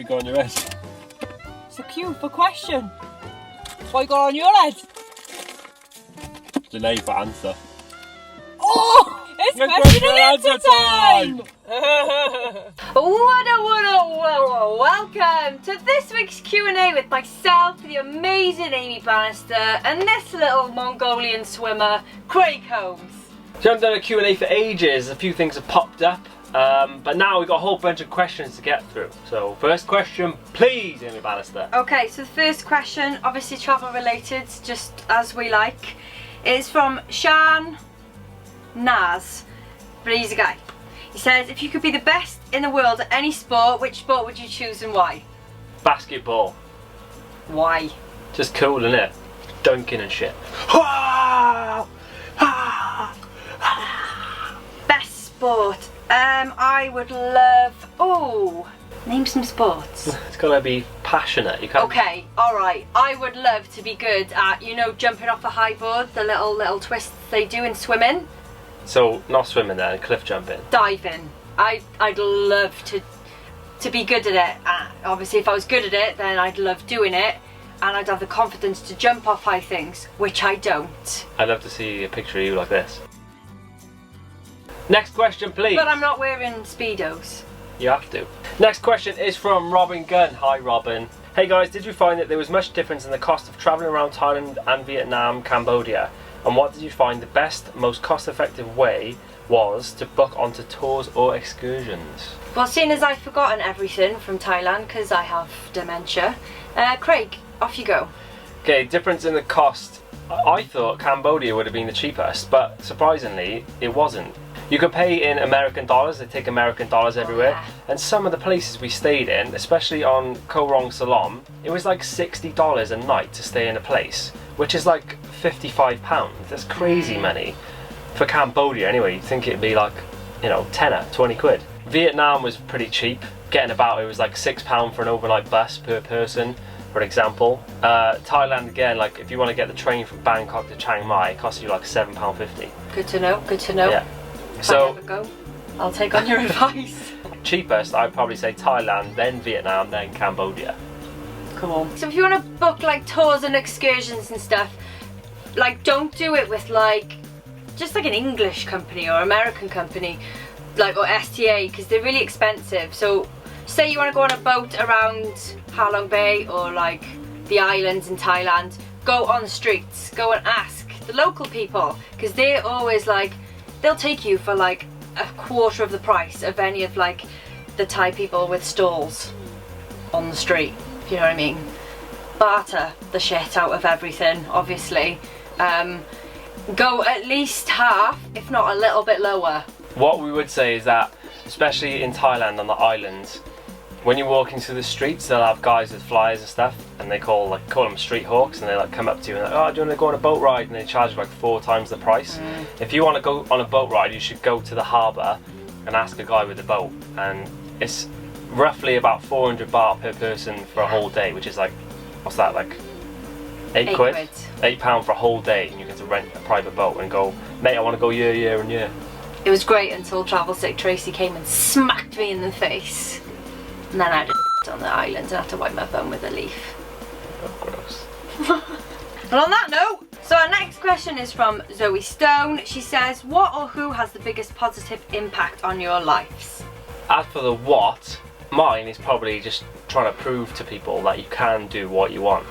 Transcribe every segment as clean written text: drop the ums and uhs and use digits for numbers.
What you got on your head? It's a cue for question. What you got on your head? Delay for answer. Oh! It's question and answer time! Welcome to this week's Q&A with myself, the amazing Amy Bannister, and this little Mongolian swimmer, Craig Holmes. So I haven't done a Q&A for ages. A few things have popped up. But now we've got a whole bunch of questions to get through. So first question, please, Amy Bannister. Okay, so the first question, obviously travel related, just as we like, is from Shan Naz, but he's a guy. He says, if you could be the best in the world at any sport, which sport would you choose and why? Basketball. Why? Just cool, isn't it? Dunking and shit. Best sport. I would love, name some sports. It's gotta be passionate. You can't. Okay, alright. I would love to be good at, jumping off a high board, the little twists they do in swimming. So not swimming then, cliff jumping. Diving. I'd love to be good at it. Obviously if I was good at it, then I'd love doing it, and I'd have the confidence to jump off high things, which I don't. I'd love to see a picture of you like this. Next question, please. But I'm not wearing Speedos. You have to. Next question is from Robin Gunn. Hi Robin. Hey guys, did you find that there was much difference in the cost of travelling around Thailand and Vietnam, Cambodia? And what did you find the best, most cost-effective way was to book onto tours or excursions? Well, seeing as I've forgotten everything from Thailand because I have dementia, Craig, off you go. Okay, difference in the cost. I thought Cambodia would have been the cheapest, but surprisingly, it wasn't. You could pay in American dollars, they take American dollars everywhere, yeah. And some of the places we stayed in, especially on Koh Rong Salom, it was like $60 a night to stay in a place, which is like £55. That's crazy money. For Cambodia anyway, you'd think it'd be like, tenner, 20 quid. Vietnam was pretty cheap. Getting about, it was like £6 for an overnight bus per person, for example. Thailand again, like if you want to get the train from Bangkok to Chiang Mai, it costs you like £7.50. Good to know, good to know. Yeah. If So, I ever go, I'll take on your advice. Cheapest, I'd probably say Thailand, then Vietnam, then Cambodia. Come on. So if you want to book like tours and excursions and stuff, like don't do it with just like an English company or American company, or STA, because they're really expensive. So say you want to go on a boat around Halong Bay or like the islands in Thailand, go on the streets, go and ask the local people, because they're always they'll take you for like a quarter of the price of any of the Thai people with stalls on the street, if you know what I mean. Barter the shit out of everything, obviously. Go at least half, if not a little bit lower. What we would say is that, especially in Thailand on the islands, when you're walking through the streets, they'll have guys with flyers and stuff, and they call them street hawks, and they come up to you and oh, do you want to go on a boat ride? And they charge you 4 times the price. If you want to go on a boat ride, you should go to the harbour and ask a guy with the boat, and it's roughly about 400 baht per person for a whole day, which is what's that, 8 quid? £8 for a whole day, and you get to rent a private boat and go, mate, I want to go year and year. It was great until Travel Sick Tracy came and smacked me in the face. And then I had on the island and had to wipe my bum with a leaf. Oh, gross. And on that note, so our next question is from Zoe Stone. She says, what or who has the biggest positive impact on your lives? As for the what, mine is probably just trying to prove to people that you can do what you want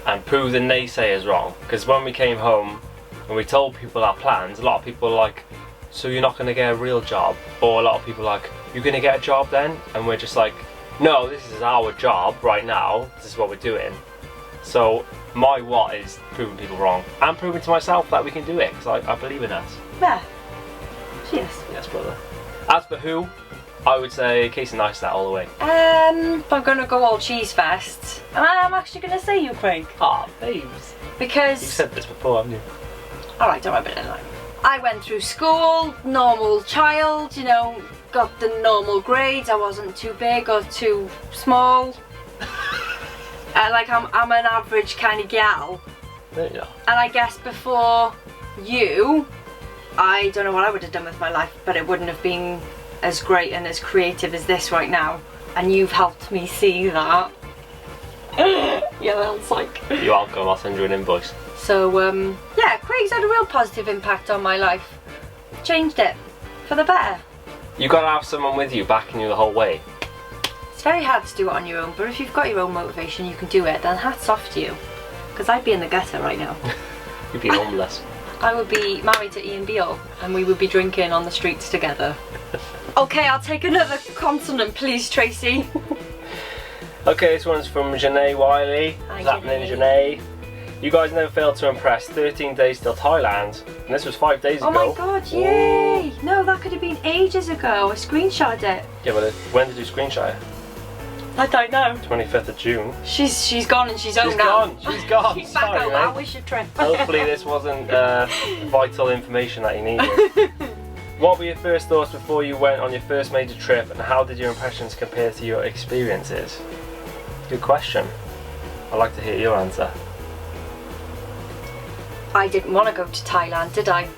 and prove the naysayers wrong. Because when we came home and we told people our plans, a lot of people were like, so you're not going to get a real job? Or a lot of people are like, you're going to get a job then? And we're just like, no, this is our job right now, this is what we're doing. So my what is proving people wrong and proving to myself that we can do it, because I believe in us. Yeah. Cheers. Yes, brother. As for who, I would say Casey Neistat all the way. If I'm going to go all cheese fest, I'm actually going to say you, Craig. Ah, babes. Because... You've said this before, haven't you? Alright, don't worry about it anyway. I went through school, normal child, got the normal grades. I wasn't too big or too small. I'm an average kind of gal. There you go. And I guess before you, I don't know what I would have done with my life, but it wouldn't have been as great and as creative as this right now. and you've helped me see that. Yeah, that's like. You're welcome. I'll send you an invoice. So yeah, Craig's had a real positive impact on my life. Changed it for the better. You got to have someone with you, backing you the whole way. It's very hard to do it on your own, but if you've got your own motivation, you can do it. Then hats off to you, because I'd be in the gutter right now. You'd be homeless. I would be married to Ian Beale and we would be drinking on the streets together. Okay, I'll take another consonant, please, Tracy. Okay, this one's from Janae Wiley. Hi, What's happening, Janae? You guys never failed to impress. 13 days till Thailand. And this was 5 days ago. Oh my god, yay! No, that could have been ages ago. I screenshotted it. Yeah, but when did you screenshot it? I don't know. 25th of June. She's gone and she's home She's now. gone. She's gone. She's back Sorry, home. mate. How was your trip? Hopefully this wasn't vital information that you needed. What were your first thoughts before you went on your first major trip, and how did your impressions compare to your experiences? Good question. I'd like to hear your answer. I didn't want to go to Thailand, did I?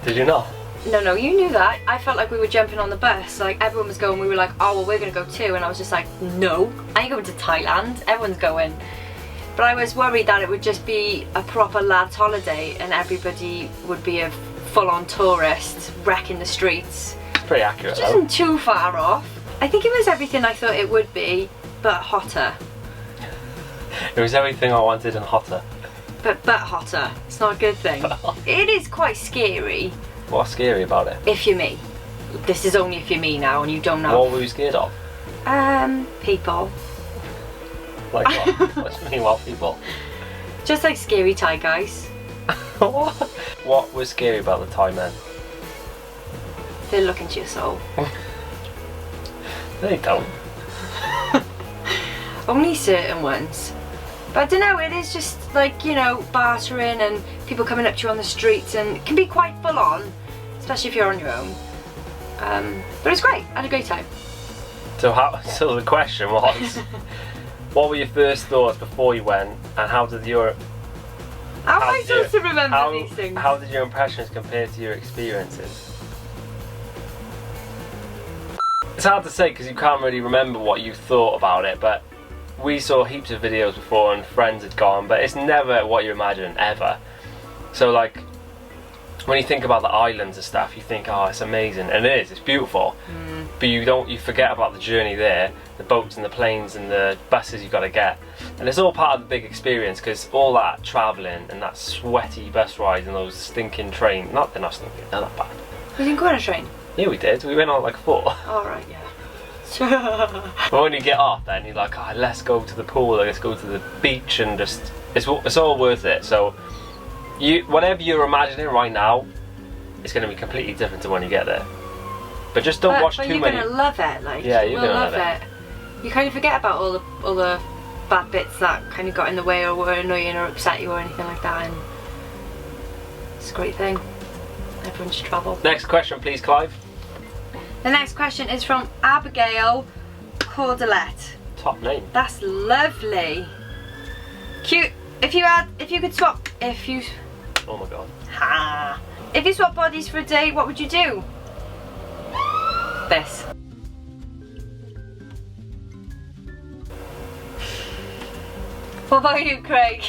Did you not? No, you knew that. I felt like we were jumping on the bus. Like, everyone was going. We were like, oh, well, we're going to go too. And I was just like, no, I ain't going to Thailand. Everyone's going. But I was worried that it would just be a proper lad's holiday and everybody would be a full-on tourist wrecking the streets. It's pretty accurate, Which isn't too far off. I think it was everything I thought it would be, but hotter. It was everything I wanted and hotter. But hotter. It's not a good thing. It is quite scary. What's scary about it? If you're me. This is only if you're me now and you don't know. What were you scared of? People. Like what? What do you mean, what people? Just like scary Thai guys. What was scary about the Thai men? They look into your soul. They don't. Only certain ones. But I don't know, it is just like, you know, bartering and people coming up to you on the streets, and it can be quite full on, especially if you're on your own. But it's great, I had a great time. So the question was, what were your first thoughts before you went, and how did your... How am I supposed to remember these things? How did your impressions compare to your experiences? It's hard to say because you can't really remember what you thought about it, but we saw heaps of videos before and friends had gone, but it's never what you imagine, ever. So like, when you think about the islands and stuff, you think, oh, it's amazing, and it is, it's beautiful. But you forget about the journey there, the boats and the planes and the buses you've got to get. And it's all part of the big experience, because all that travelling and that sweaty bus ride and those stinking trains, they're not stinking, they're not bad. We didn't go on a train? Yeah, we did, we went on like 4. Oh, right, yeah. But when you get off then you're like, oh, let's go to the pool, let's go to the beach, and just it's all worth it. So whatever you're imagining right now, it's going to be completely different to when you get there. But just don't watch too many. But you're gonna love it, like, yeah, you're gonna love it. You kind of forget about all the bad bits that kind of got in the way or were annoying or upset you or anything like that, and it's a great thing. Everyone should travel. Next question please, Clive. The next question is from Abigail Cordelette. Top name. That's lovely. Cute. If you could swap, Oh my god. Ha. If you swap bodies for a day, what would you do? This. What about you, Craig?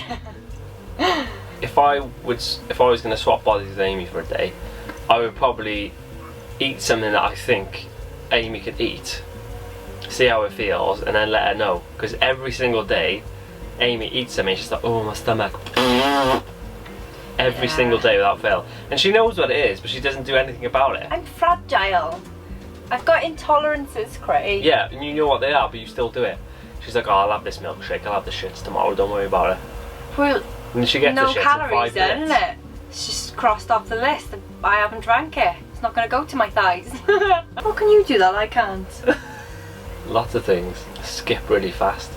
If I was going to swap bodies with Amy for a day, I would probably eat something that I think Amy could eat, see how it feels, and then let her know. Because every single day, Amy eats something, she's like, oh, my stomach. Every single day without fail. And she knows what it is, but she doesn't do anything about it. I'm fragile. I've got intolerances, Craig. Yeah, and you know what they are, but you still do it. She's like, oh, I'll have this milkshake, I'll have the shits tomorrow, don't worry about it. Well, and she gets no the shits calories in 5 then, minutes. isn't it? It's just crossed off the list. I haven't drank it. It's not going to go to my thighs. What can you do that I can't? Lots of things. Skip really fast.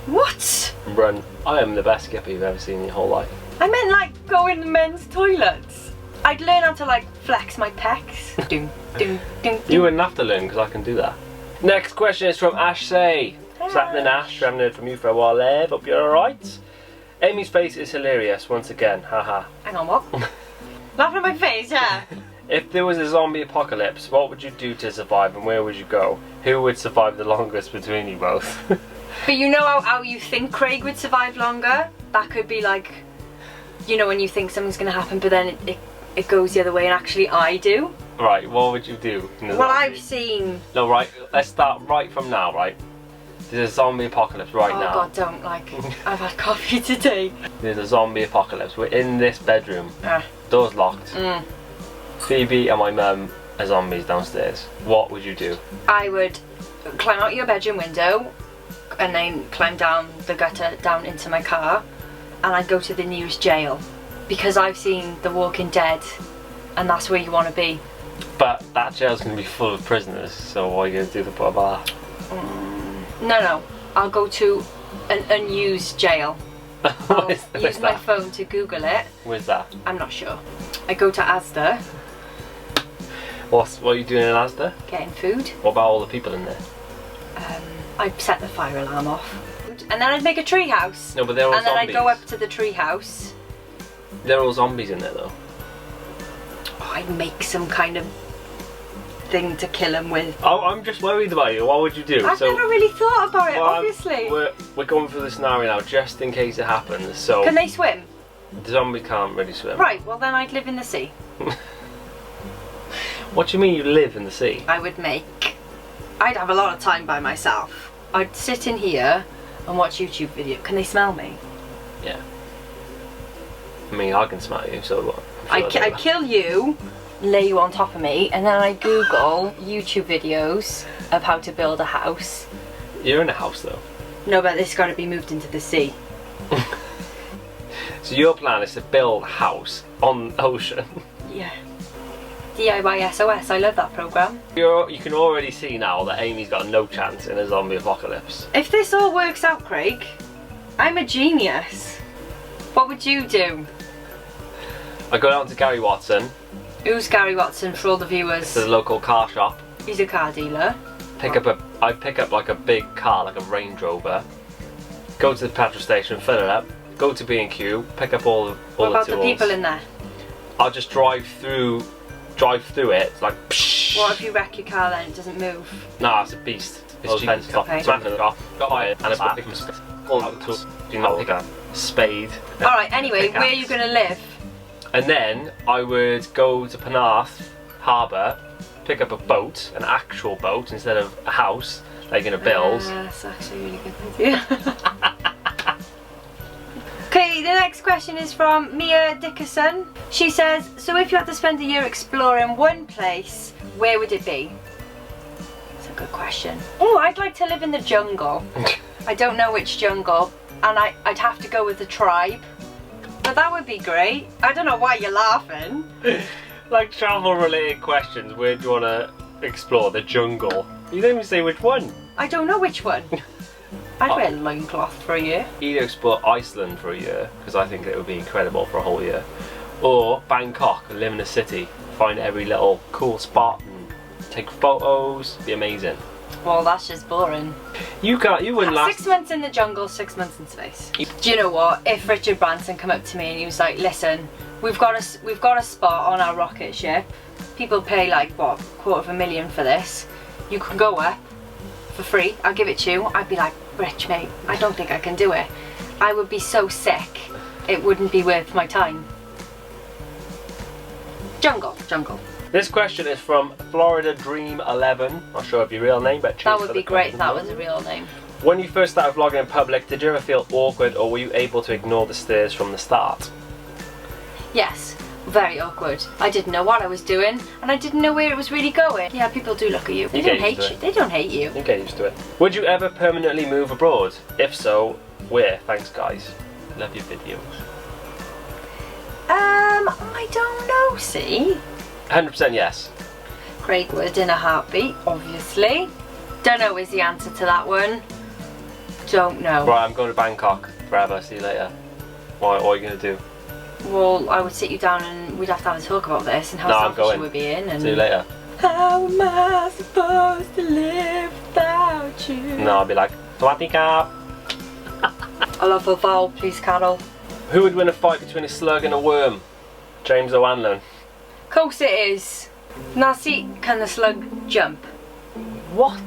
What? Run. I am the best skipper you've ever seen in your whole life. I meant like go in the men's toilets. I'd learn how to like flex my pecs. Doom, doom, doom, You wouldn't have to learn because I can do that. Next question is from Ash Say. What's happening, Ash? I haven't heard from you for a while there. Hope you're alright. Amy's face is hilarious once again. Haha. Hang on, what? Laughing at my face, yeah. If there was a zombie apocalypse, what would you do to survive and where would you go? Who would survive the longest between you both? But you know how you think Craig would survive longer? That could be like, you know, when you think something's going to happen but then it goes the other way and actually I do. Right, what would you do? Well, I've seen... No, right, let's start right from now, right? There's a zombie apocalypse now. Oh God, don't, like, I've had coffee today. There's a zombie apocalypse. We're in this bedroom. Door's locked. Phoebe and my mum are zombies downstairs. What would you do? I would climb out your bedroom window and then climb down the gutter down into my car and I'd go to the nearest jail because I've seen The Walking Dead and that's where you want to be. But that jail's going to be full of prisoners, so what are you going to do about that? No, I'll go to an unused jail. I'll use my phone to Google it. Where's that? I'm not sure. I go to Asda. What are you doing in Asda? Getting food. What about all the people in there? I'd set the fire alarm off. And then I'd make a tree house. No, but they're all zombies. And then I'd go up to the tree house. They're all zombies in there though. Oh, I'd make some kind of thing to kill them with. Oh, I'm just worried about you. What would you do? I've never really thought about it, well, obviously. We're going through the scenario now just in case it happens. So can they swim? The zombies can't really swim. Right, well then I'd live in the sea. What do you mean you live in the sea? I'd have a lot of time by myself. I'd sit in here and watch YouTube videos. Can they smell me? Yeah. I mean, I can smell you, so what? I'd kill you, lay you on top of me, and then I'd Google YouTube videos of how to build a house. You're in a house though. No, but it's got to be moved into the sea. So your plan is to build a house on the ocean? Yeah. DIY SOS, I love that programme. You can already see now that Amy's got no chance in a zombie apocalypse. If this all works out, Craig, I'm a genius. What would you do? I go down to Gary Watson. Who's Gary Watson for all the viewers? To the local car shop. He's a car dealer. I pick up like a big car, like a Range Rover. Go to the petrol station, fill it up. Go to B&Q, pick up all the tools. What about the people in there? I'll just drive through it, like psh. What if you wreck your car then it doesn't move? Nah, it's a beast. It's cheap. Okay. Got it, and a big all the tools. Do not pick up spade. Alright, anyway, where are you going to live? And then I would go to Penarth Harbour, pick up a boat, an actual boat, instead of a house they're going to build. That's actually a really good idea. Okay, the next question is from Mia Dickerson. She says, so if you had to spend a year exploring one place, where would it be? That's a good question. Oh, I'd like to live in the jungle. I don't know which jungle, and I'd have to go with the tribe. But that would be great. I don't know why you're laughing. Like travel related questions, where do you want to explore? The jungle. You didn't even say which one. I don't know which one. I'd wear a loincloth for a year. Either explore Iceland for a year, because I think it would be incredible for a whole year. Or Bangkok, and live in a city, find every little cool spot and take photos, be amazing. Well, that's just boring. You wouldn't last 6 months in the jungle, 6 months in space. Do you know what? If Richard Branson come up to me and he was like, listen, we've got a spot on our rocket ship. People pay like what, $250,000 for this. You can go up for free. I'll give it to you. I'd be like, Rich mate, I don't think I can do it. I would be so sick. It wouldn't be worth my time. Jungle. This question is from Florida Dream 11. Not sure of your real name, but that would be great if that was a real name. When you first started vlogging in public, did you ever feel awkward, or were you able to ignore the stares from the start? Yes, very awkward. I didn't know what I was doing, and I didn't know where it was really going. Yeah, people do look at you. They don't hate you. They don't hate you. You get used to it. Would you ever permanently move abroad? If so, where? Thanks, guys. Love your videos. I don't know, see? 100% yes. Craig would in a heartbeat, obviously. Don't know is the answer to that one. Don't know. Right, I'm going to Bangkok forever. See you later. What are you going to do? Well, I would sit you down and we'd have to have a talk about this and how selfish you would be in. And see you later. How am I supposed to live without you? No, I'll be like, Swatika. I love a vowel, please, Carol. Who would win a fight between a slug and a worm? James O'Hanlon. Course it is. Now see, can the slug jump? What?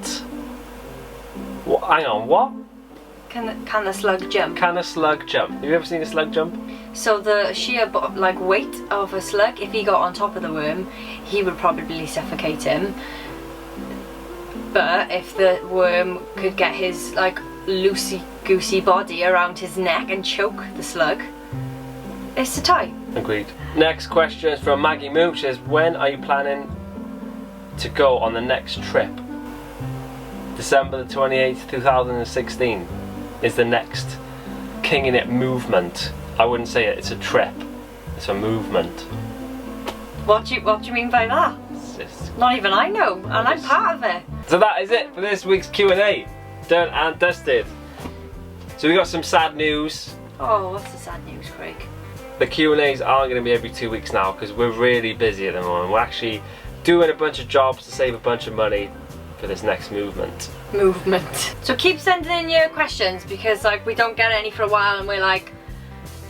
What? Hang on, what? Can the slug jump? Can a slug jump? Have you ever seen a slug jump? So the sheer like weight of a slug, if he got on top of the worm, he would probably suffocate him. But if the worm could get his like loosey-goosey body around his neck and choke the slug, it's a tie. Agreed. Next question is from Maggie Mooch. Says, when are you planning to go on the next trip? December the 28th, 2016 is the next King in It movement. I wouldn't say it's a trip, it's a movement. What do you mean by that? Not even I know, and I'm part of it. So that is it for this week's Q&A. Done and dusted. So we got some sad news. Oh, what's the sad news, Craig? The Q&As aren't going to be every 2 weeks now because we're really busy at the moment. We're actually doing a bunch of jobs to save a bunch of money for this next movement. So keep sending in your questions because like we don't get any for a while and we're like,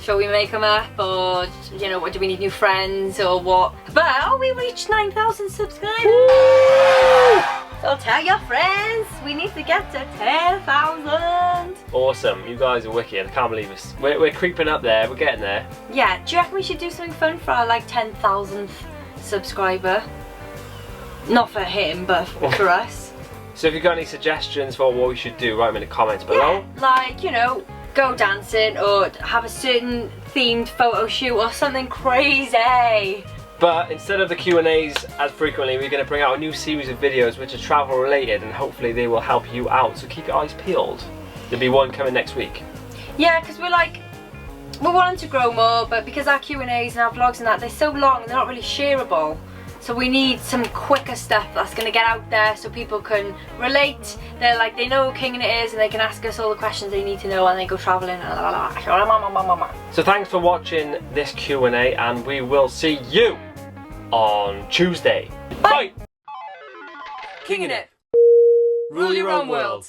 shall we make them up, or you know, what, do we need new friends or what? But oh, we reached 9,000 subscribers. Woo! So tell your friends, we need to get to 10,000. Awesome, you guys are wicked. I can't believe it. We're creeping up there. We're getting there. Yeah, do you reckon we should do something fun for our like 10,000th subscriber? Not for him, but for us. So if you've got any suggestions for what we should do, write them in the comments below. Yeah, like, you know, go dancing or have a certain themed photo shoot or something crazy. But instead of the Q&As as frequently, we're going to bring out a new series of videos which are travel related, and hopefully they will help you out. So keep your eyes peeled. There'll be one coming next week. Yeah, because we're wanting to grow more, but because our Q&As and our vlogs and that, they're so long and they're not really shareable. So we need some quicker stuff that's going to get out there so people can relate. They're like, they know who King It is and they can ask us all the questions they need to know and they go travelling. So thanks for watching this Q&A, and we will see you on Tuesday. Bye. King It. Rule your own world.